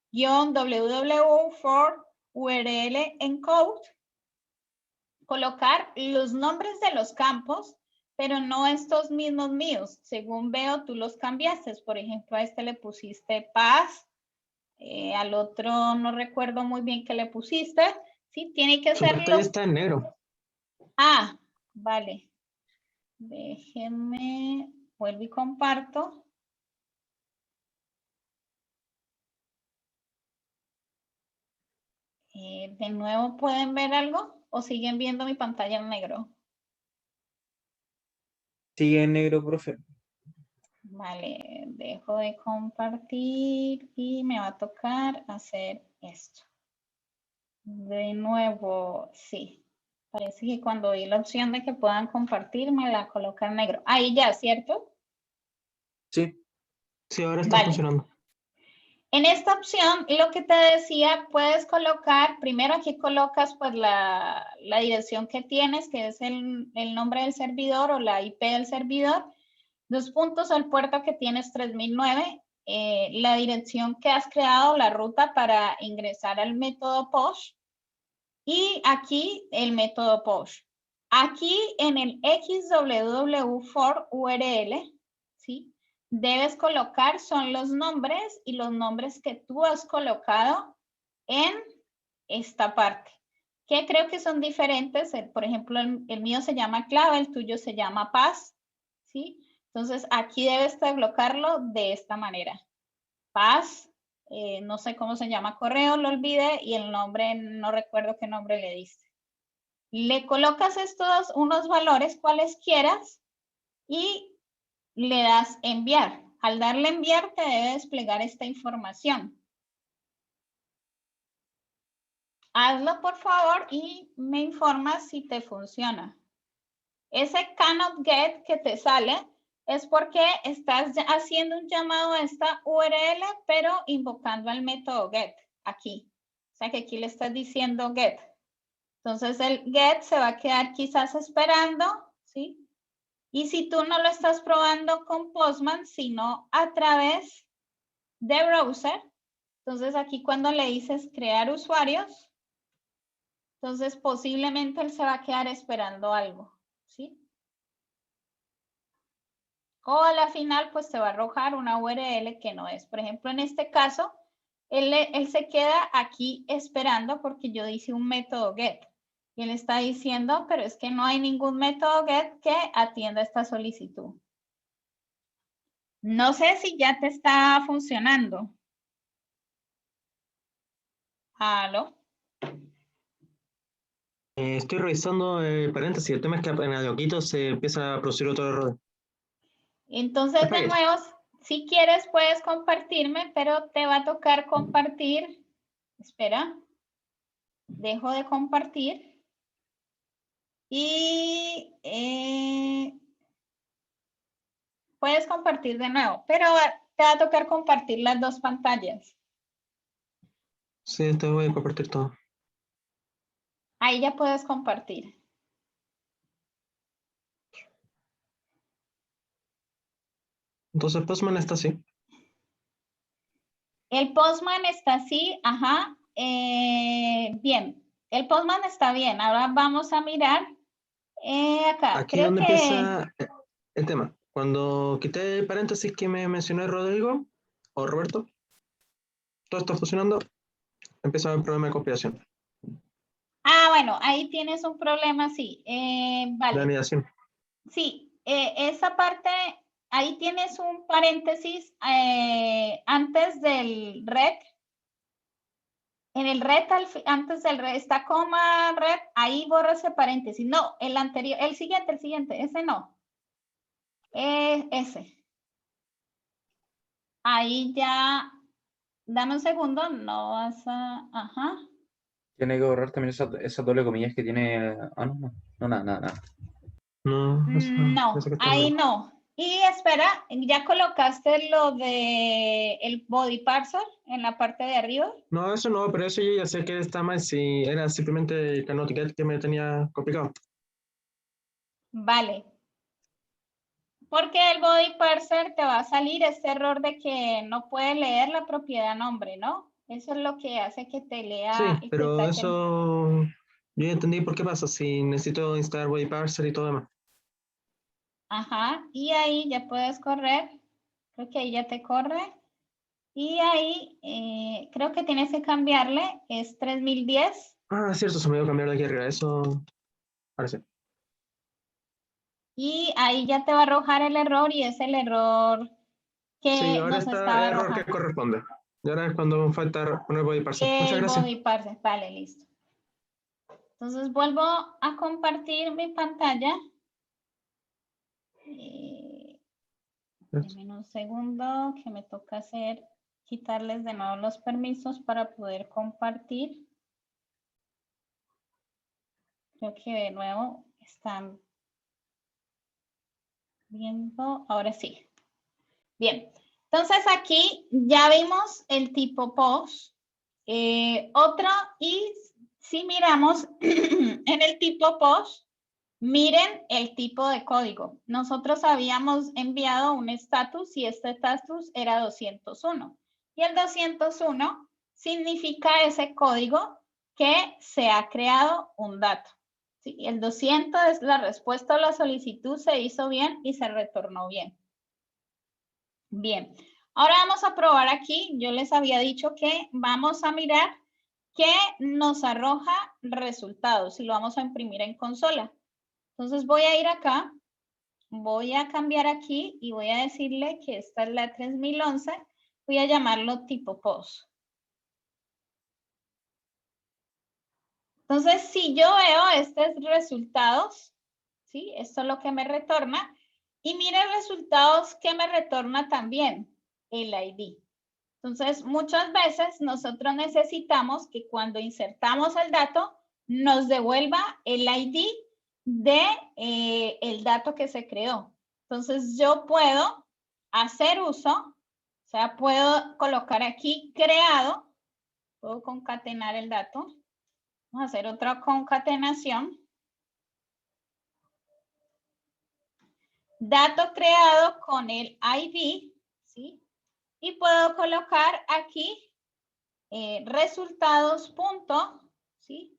for URL encode, colocar los nombres de los campos, pero no estos mismos míos. Según veo, tú los cambiaste. Por ejemplo, a este le pusiste paz, al otro no recuerdo muy bien qué le pusiste. Sí, tiene que Su ser pantalla los... está en negro. Ah, vale. Déjenme, vuelvo y comparto. De nuevo, ¿pueden ver algo? ¿O siguen viendo mi pantalla en negro? Sigue en negro, profe. Vale, dejo de compartir y me va a tocar hacer esto. De nuevo, sí. Parece que cuando vi la opción de que puedan compartir, me la coloca en negro. Ahí ya, ¿cierto? Sí. Sí, ahora está Vale. funcionando. En esta opción, lo que te decía, puedes colocar, primero aquí colocas pues la dirección que tienes, que es el nombre del servidor o la IP del servidor. 2 puntos, el puerto que tienes 3009, la dirección que has creado, la ruta para ingresar al método POST. Y aquí el método POST. Aquí en el XWW for URL, ¿sí? Debes colocar son los nombres y los nombres que tú has colocado en esta parte, que creo que son diferentes. Por ejemplo, el mío se llama clave, el tuyo se llama paz, ¿sí? Entonces, aquí debes colocarlo de esta manera. Paz, no sé cómo se llama correo, lo olvidé, y el nombre, no recuerdo qué nombre le diste. Le colocas estos unos valores cualesquieras y le das enviar. Al darle enviar te debe desplegar esta información. Hazlo por favor y me informas si te funciona. Ese cannot get que te sale es porque estás haciendo un llamado a esta URL, pero invocando al método get aquí. O sea que aquí le estás diciendo get. Entonces el get se va a quedar quizás esperando, ¿sí? Y si tú no lo estás probando con Postman, sino a través de browser, entonces aquí cuando le dices crear usuarios, entonces posiblemente él se va a quedar esperando algo, ¿sí? O a la final, pues te va a arrojar una URL que no es. Por ejemplo, en este caso, él se queda aquí esperando porque yo hice un método get. Y él está diciendo, pero es que no hay ningún método get que atienda esta solicitud. No sé si ya te está funcionando. ¿Aló? Estoy revisando paréntesis. El tema es que en Adoquito se empieza a producir otro error. Entonces, de nuevo, si quieres puedes compartirme, pero te va a tocar compartir. Espera. Dejo de compartir. Y puedes compartir de nuevo, pero te va a tocar compartir las dos pantallas. Sí, te voy a compartir todo. Ahí ya puedes compartir. Entonces Postman está así. El Postman está así, ajá. Bien, el Postman está bien. Ahora vamos a mirar acá. Aquí es Creo donde que... empieza el tema. Cuando quité el paréntesis que me mencionó Rodrigo o Roberto, todo está funcionando, empieza el problema de compilación. Ah, bueno, ahí tienes un problema, sí. De Vale. anidación. Sí, esa parte, ahí tienes un paréntesis antes del red. En el red, antes del red, está coma red, ahí borra ese paréntesis. No, el anterior, el siguiente, ese no. Ese. Ahí ya, dame un segundo, no vas a, ajá. Tiene que borrar también esa doble comillas que tiene. Ah, no, no. No, nada, nada, nada. No, eso parece No, que está ahí bien. no. Y espera, ¿ya colocaste lo de el body parser en la parte de arriba? No, eso no, pero eso yo ya sé que está mal si era simplemente cannot get que me tenía complicado. Vale. Porque el body parser te va a salir este error de que no puede leer la propiedad nombre, ¿no? Eso es lo que hace que te lea Sí, y te pero tache. eso yo ya entendí por qué pasa, si necesito instalar body parser y todo demás. Ajá, y ahí ya puedes correr. Creo que ahí ya te corre. Y ahí creo que tienes que cambiarle, es 3010. Ah, cierto, se me dio cambiar de aquí arriba, eso parece. Y ahí ya te va a arrojar el error y es el error Sí, que ahora nos está el estaba error que arrojando. corresponde. Y ahora es cuando falta poner body parser. Muchas El gracias. body parser, vale, listo. Entonces vuelvo a compartir mi pantalla. Denme un segundo que me toca hacer, quitarles de nuevo los permisos para poder compartir. Creo que de nuevo están viendo, ahora sí. Bien, entonces aquí ya vimos el tipo post. Otro, y si miramos en el tipo post, miren el tipo de código. Nosotros habíamos enviado un estatus y este estatus era 201. Y el 201 significa ese código que se ha creado un dato. ¿Sí? El 200 es la respuesta a la solicitud, se hizo bien y se retornó bien. Bien, ahora vamos a probar aquí. Yo les había dicho que vamos a mirar que nos arroja resultados y lo vamos a imprimir en consola. Entonces voy a ir acá, voy a cambiar aquí y voy a decirle que esta es la 3011. Voy a llamarlo tipo post. Entonces, si yo veo estos resultados, ¿sí? Esto es lo que me retorna. Y mire resultados que me retorna también el ID. Entonces, muchas veces nosotros necesitamos que cuando insertamos el dato, nos devuelva el ID de el dato que se creó. Entonces, yo puedo hacer uso, o sea, puedo colocar aquí creado, puedo concatenar el dato. Vamos a hacer otra concatenación. Dato creado con el ID, ¿sí? Y puedo colocar aquí resultados punto, ¿sí?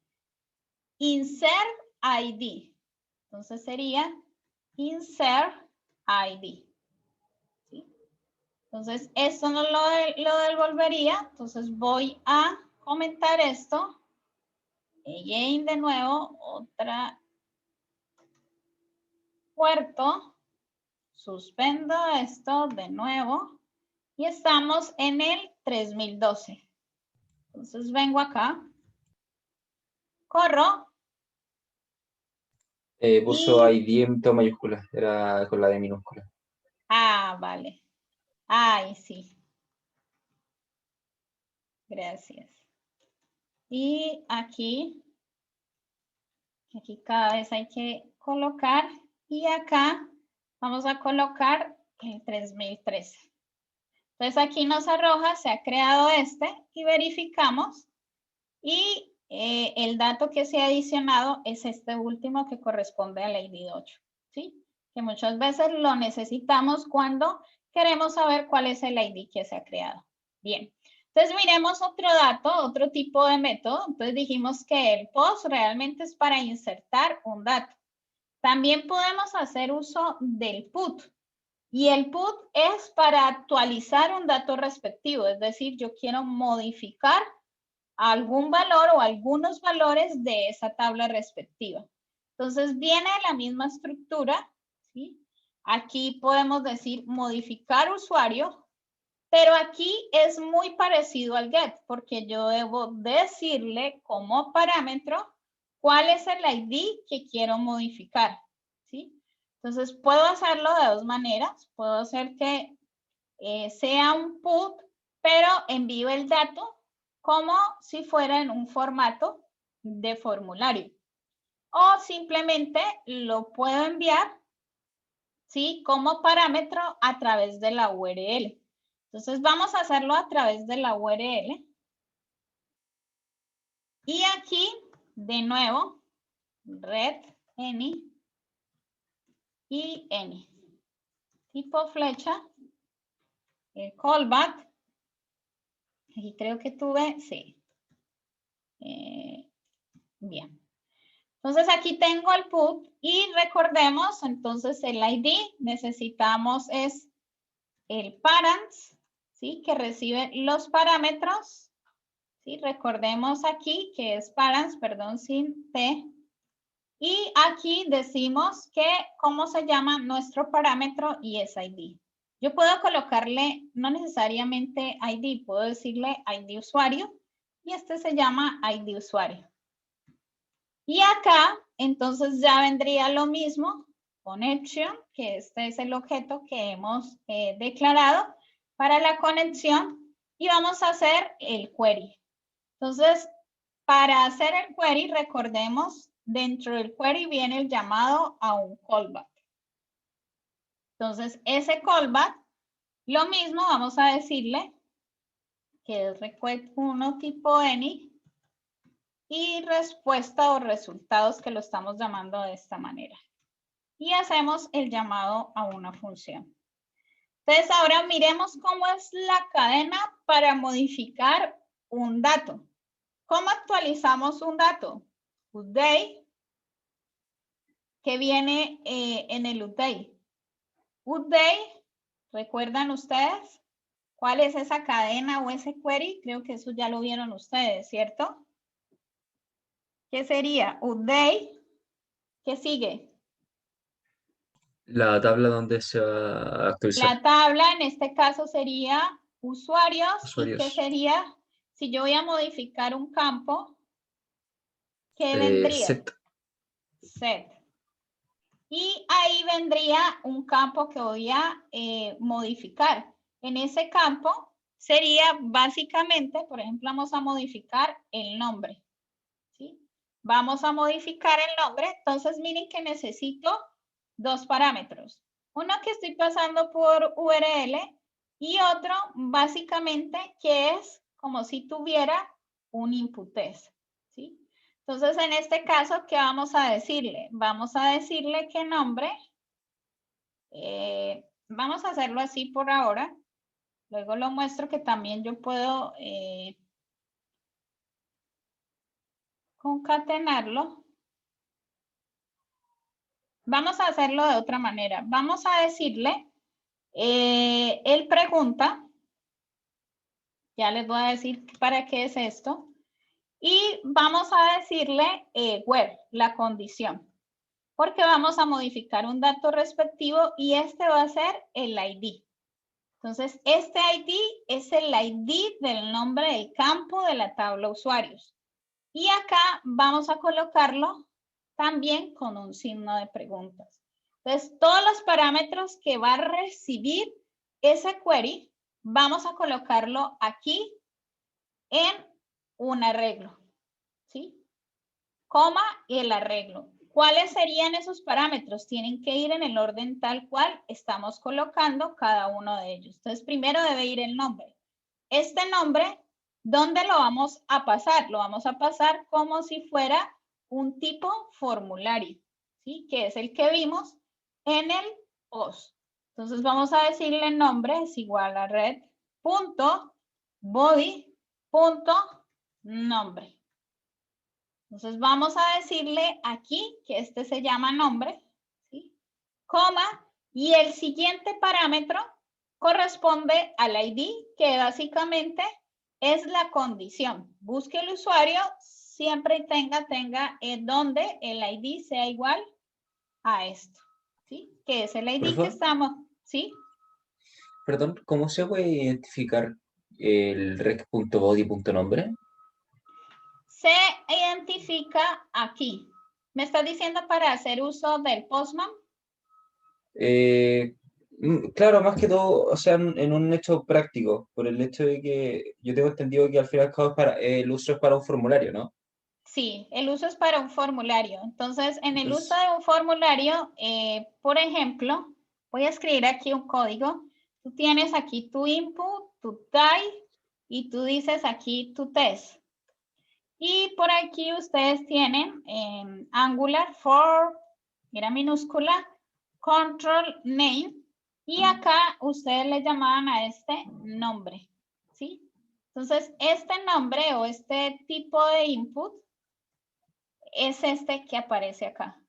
Insert ID. Entonces sería insert ID. ¿Sí? Entonces esto no lo devolvería. Entonces voy a comentar esto. Again de nuevo, otra puerto. Suspendo esto de nuevo. Y estamos en el 3012. Entonces vengo acá. Corro. Puso Y, ID en todo mayúscula, era con la D minúscula. vale. Ay, sí. Gracias. Y aquí cada vez hay que colocar. Y acá vamos a colocar el 3013. Entonces aquí nos arroja, se ha creado este y verificamos. Y el dato que se ha adicionado es este último que corresponde al ID 8. ¿Sí? Que muchas veces lo necesitamos cuando queremos saber cuál es el ID que se ha creado. Bien. Entonces miremos otro dato, otro tipo de método. Entonces dijimos que el post realmente es para insertar un dato. También podemos hacer uso del put. Y el put es para actualizar un dato respectivo. Es decir, yo quiero modificar algún valor o algunos valores de esa tabla respectiva. Entonces viene la misma estructura, ¿sí? Aquí podemos decir modificar usuario, pero aquí es muy parecido al get, porque yo debo decirle como parámetro cuál es el ID que quiero modificar, ¿sí? Entonces puedo hacerlo de dos maneras. Puedo hacer que sea un put, pero envío el dato como si fuera en un formato de formulario. O simplemente lo puedo enviar, ¿sí? Como parámetro a través de la URL. Entonces vamos a hacerlo a través de la URL. Y aquí, de nuevo, red, any y any. Tipo flecha, el callback. Aquí creo que tuve, sí. Bien. Entonces aquí tengo el put y recordemos entonces el ID. Necesitamos es el parents, ¿sí? Que recibe los parámetros. ¿Sí? Recordemos aquí que es parents, perdón, sin T. Y aquí decimos que cómo se llama nuestro parámetro y es ID. Yo puedo colocarle no necesariamente ID, puedo decirle ID usuario y este se llama ID usuario. Y acá entonces ya vendría lo mismo, connection, que este es el objeto que hemos declarado para la conexión y vamos a hacer el query. Entonces, para hacer el query, recordemos, dentro del query viene el llamado a un callback. Entonces, ese callback, lo mismo vamos a decirle que es request 1 tipo any y respuesta o resultados que lo estamos llamando de esta manera. Y hacemos el llamado a una función. Entonces, ahora miremos cómo es la cadena para modificar un dato. ¿Cómo actualizamos un dato? Update, que viene en el update. Update, ¿recuerdan ustedes cuál es esa cadena o ese query? Creo que eso ya lo vieron ustedes, ¿cierto? ¿Qué sería? Update, ¿qué sigue? La tabla donde se va a actualizar. La tabla en este caso sería usuarios. ¿Y qué Usuarios. sería? Si yo voy a modificar un campo, ¿qué vendría? Set. Set. Y ahí vendría un campo que voy a modificar. En ese campo sería básicamente, por ejemplo, vamos a modificar el nombre. ¿Sí? Vamos a modificar el nombre. Entonces, miren que necesito dos parámetros. Uno que estoy pasando por URL y otro básicamente que es como si tuviera un input test. ¿Sí? Entonces, en este caso, ¿qué vamos a decirle? Vamos a decirle que nombre, vamos a hacerlo así por ahora. Luego lo muestro que también yo puedo concatenarlo. Vamos a hacerlo de otra manera. Vamos a decirle, él pregunta, ya les voy a decir para qué es esto. Y vamos a decirle where, la condición, porque vamos a modificar un dato respectivo y este va a ser el ID. Entonces, este ID es el ID del nombre del campo de la tabla usuarios. Y acá vamos a colocarlo también con un signo de preguntas. Entonces, todos los parámetros que va a recibir ese query, vamos a colocarlo aquí en un arreglo, ¿sí? Coma y el arreglo. ¿Cuáles serían esos parámetros? Tienen que ir en el orden tal cual estamos colocando cada uno de ellos. Entonces, primero debe ir el nombre. Este nombre, ¿dónde lo vamos a pasar? Lo vamos a pasar como si fuera un tipo formulario, ¿sí? Que es el que vimos en el post. Entonces, vamos a decirle nombre es igual a red.body.nombre. Entonces vamos a decirle aquí que este se llama nombre, ¿sí? Coma, y el siguiente parámetro corresponde al ID, que básicamente es la condición. Busque el usuario, siempre tenga en donde el ID sea igual a esto, ¿sí? Que es el ID que Profe, estamos, ¿sí? perdón, ¿cómo se puede identificar el rec.body.nombre? Se identifica aquí. ¿Me estás diciendo para hacer uso del Postman? Claro, más que todo, o sea, en un hecho práctico, por el hecho de que yo tengo entendido que al final y al cabo es para, el uso es para un formulario, ¿no? Sí, el uso es para un formulario. Entonces, en el uso Entonces, de un formulario, por ejemplo, voy a escribir aquí un código. Tú tienes aquí tu input, tu type, y tú dices aquí tu test. Y por aquí ustedes tienen Angular for, mira minúscula, control name. Y acá ustedes le llamaban a este nombre, ¿sí? Entonces, este nombre o este tipo de input es este que aparece acá.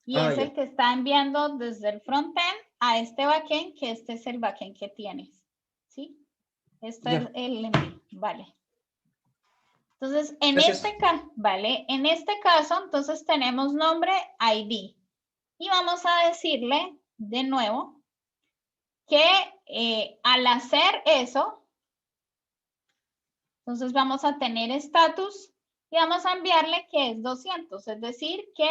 Y es ya, el que está enviando desde el frontend a este backend, que este es el backend que tienes, ¿sí? Este es ya, el envío, vale. Entonces, gracias. vale, en este caso, entonces tenemos nombre ID. Y vamos a decirle de nuevo que al hacer eso, entonces vamos a tener status y vamos a enviarle que es 200, es decir, que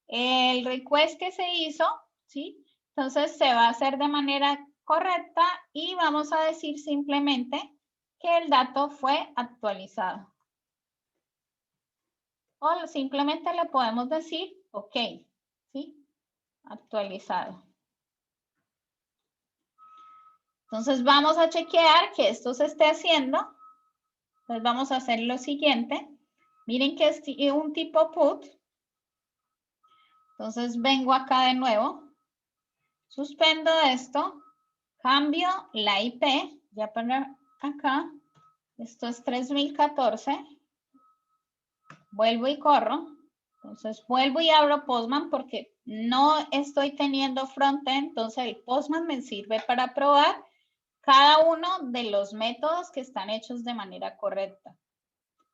el request que se hizo, ¿sí? Entonces se va a hacer de manera correcta y vamos a decir simplemente que el dato fue actualizado. O simplemente le podemos decir, ok, ¿sí? Actualizado. Entonces vamos a chequear que esto se esté haciendo. Entonces vamos a hacer lo siguiente. Miren que es un tipo put. Entonces vengo acá de nuevo. Suspendo esto. Cambio la IP. Ya para acá. Esto es 3014. Vuelvo y corro. Entonces vuelvo y abro Postman porque no estoy teniendo frontend. Entonces el Postman me sirve para probar cada uno de los métodos que están hechos de manera correcta.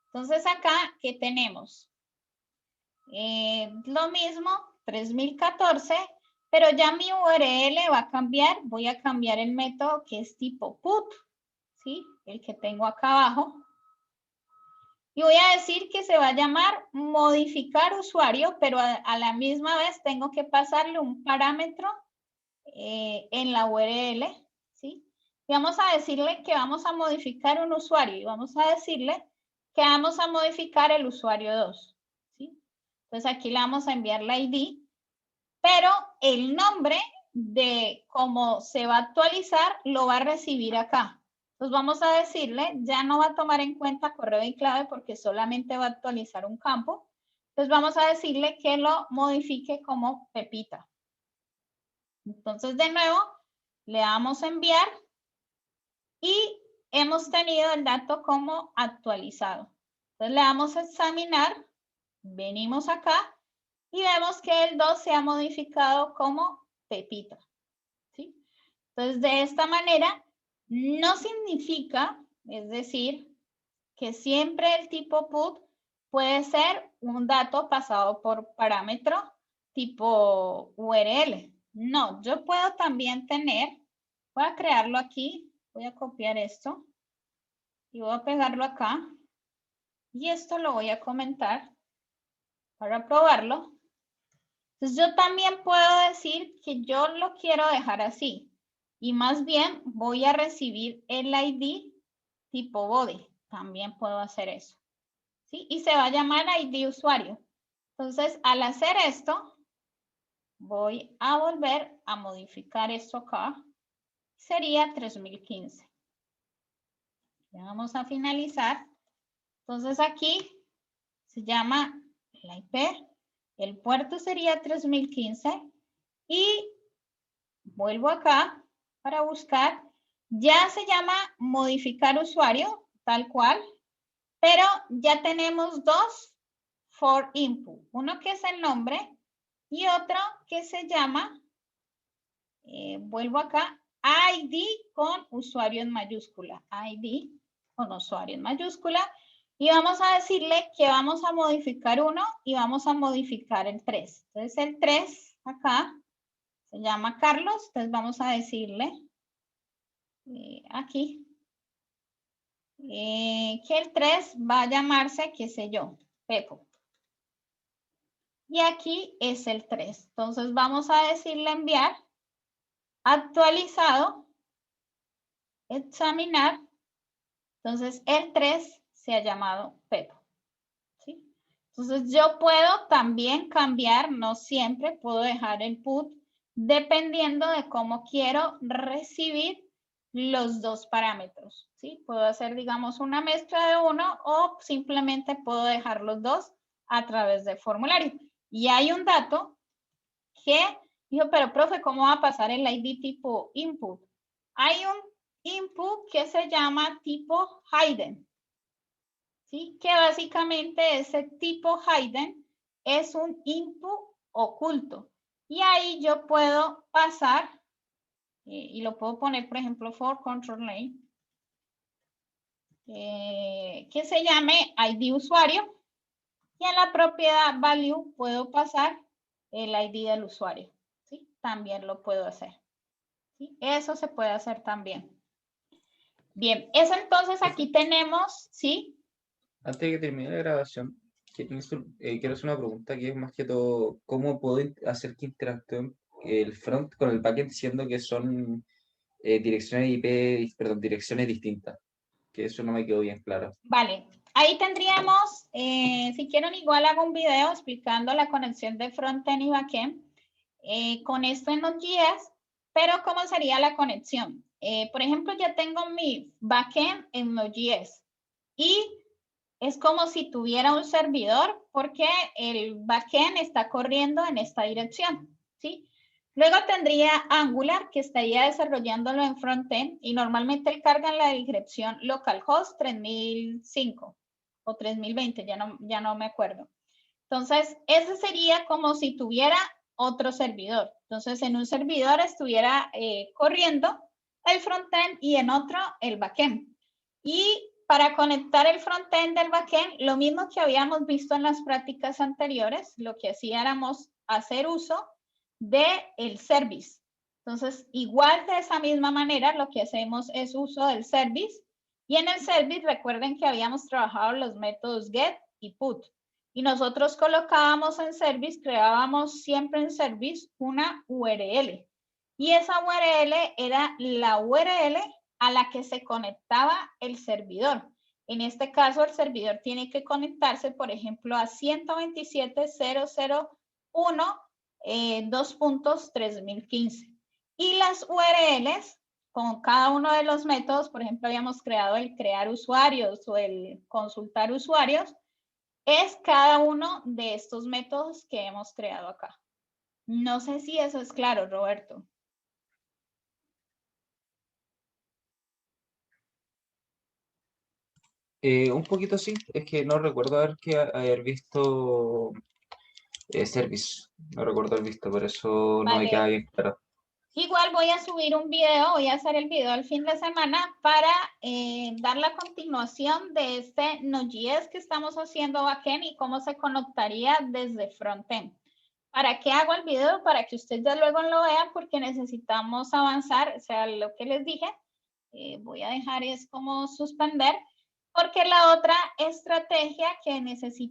Entonces acá, ¿qué tenemos? Lo mismo, 3014, pero ya mi URL va a cambiar. Voy a cambiar el método que es tipo put, ¿sí? El que tengo acá abajo. Y voy a decir que se va a llamar modificar usuario, pero a la misma vez tengo que pasarle un parámetro en la URL, ¿sí? Y vamos a decirle que vamos a modificar un usuario y vamos a decirle que vamos a modificar el usuario 2, ¿sí? Entonces aquí le vamos a enviar la ID, pero el nombre de cómo se va a actualizar lo va a recibir acá. Entonces vamos a decirle, ya no va a tomar en cuenta correo y clave porque solamente va a actualizar un campo. Entonces vamos a decirle que lo modifique como Pepita. Entonces de nuevo le damos a enviar y hemos tenido el dato como actualizado. Entonces le damos a examinar, venimos acá y vemos que el 2 se ha modificado como Pepita, ¿sí? Entonces de esta manera no significa, es decir, que siempre el tipo put puede ser un dato pasado por parámetro tipo URL. No, yo puedo también tener, voy a crearlo aquí, voy a copiar esto y voy a pegarlo acá. Y esto lo voy a comentar para probarlo. Entonces yo también puedo decir que yo lo quiero dejar así. Y más bien voy a recibir el ID tipo body. También puedo hacer eso. ¿Sí? Y se va a llamar ID usuario. Entonces, al hacer esto, voy a volver a modificar esto acá. Sería 3015. Ya vamos a finalizar. Entonces, aquí se llama la IP. El puerto sería 3015. Y vuelvo acá para buscar. Ya se llama modificar usuario, tal cual. Pero ya tenemos dos for input. Uno que es el nombre y otro que se llama, vuelvo acá, ID con usuario en mayúscula. ID con usuario en mayúscula. Y vamos a decirle que vamos a modificar uno y vamos a modificar el 3. Entonces el 3 acá se llama Carlos. Entonces vamos a decirle aquí que el 3 va a llamarse, qué sé yo, Pepo. Y aquí es el 3. Entonces vamos a decirle enviar. actualizado, examinar. Entonces, el 3 se ha llamado Pepo. ¿Sí? Entonces, yo puedo también cambiar, no siempre, puedo dejar el put dependiendo de cómo quiero recibir los dos parámetros. ¿Sí? Puedo hacer, digamos, una mezcla de uno o simplemente puedo dejar los dos a través del formulario. Y hay un dato que dijo, pero profe, ¿cómo va a pasar el ID tipo input? Hay un input que se llama tipo hidden, ¿sí? Que básicamente ese tipo hidden es un input oculto. Y ahí yo puedo pasar, y lo puedo poner, por ejemplo, for control name, que se llame ID usuario. Y en la propiedad value puedo pasar el ID del usuario. ¿Sí? También lo puedo hacer. ¿Sí? Eso se puede hacer también. Bien, eso entonces aquí tenemos, ¿sí? Antes de que termine la grabación, quiero hacer una pregunta que es más que todo, ¿cómo puedo hacer que interactúen el front con el backend siendo que son direcciones IP, perdón, direcciones distintas? Que eso no me quedó bien claro. Vale, ahí tendríamos, si quieren igual hago un video explicando la conexión de frontend y backend con esto en Node.js, pero ¿cómo sería la conexión? Por ejemplo, ya tengo mi backend en Node.js y es como si tuviera un servidor porque el backend está corriendo en esta dirección, ¿sí? Luego tendría Angular que estaría desarrollándolo en frontend y normalmente él carga en la dirección localhost 3005 o 3020, ya no me acuerdo. Entonces, ese sería como si tuviera otro servidor. Entonces, en un servidor estuviera corriendo el frontend y en otro el backend. Y para conectar el frontend del backend, lo mismo que habíamos visto en las prácticas anteriores, lo que hacíamos hacer uso del service. Entonces, igual de esa misma manera, lo que hacemos es uso del service. Y en el service, recuerden que habíamos trabajado los métodos get y put. Y nosotros colocábamos en service, creábamos siempre en service una URL. Y esa URL era la URL a la que se conectaba el servidor. En este caso, el servidor tiene que conectarse, por ejemplo, a 127.001.2.3015. Y las URLs, con cada uno de los métodos, por ejemplo, habíamos creado el crear usuarios o el consultar usuarios, es cada uno de estos métodos que hemos creado acá. No sé si eso es claro, Roberto. Un poquito sí, es que no recuerdo haber visto service, no recuerdo haber visto, por eso no me queda Vale. bien claro. Igual voy a subir un video, voy a hacer el video el fin de semana para dar la continuación de este Node.js que estamos haciendo backend y cómo se conectaría desde frontend. ¿Para qué hago el video? Para que ustedes ya luego lo vean porque necesitamos avanzar, o sea, lo que les dije, voy a dejar es como suspender, porque la otra estrategia que necesitamos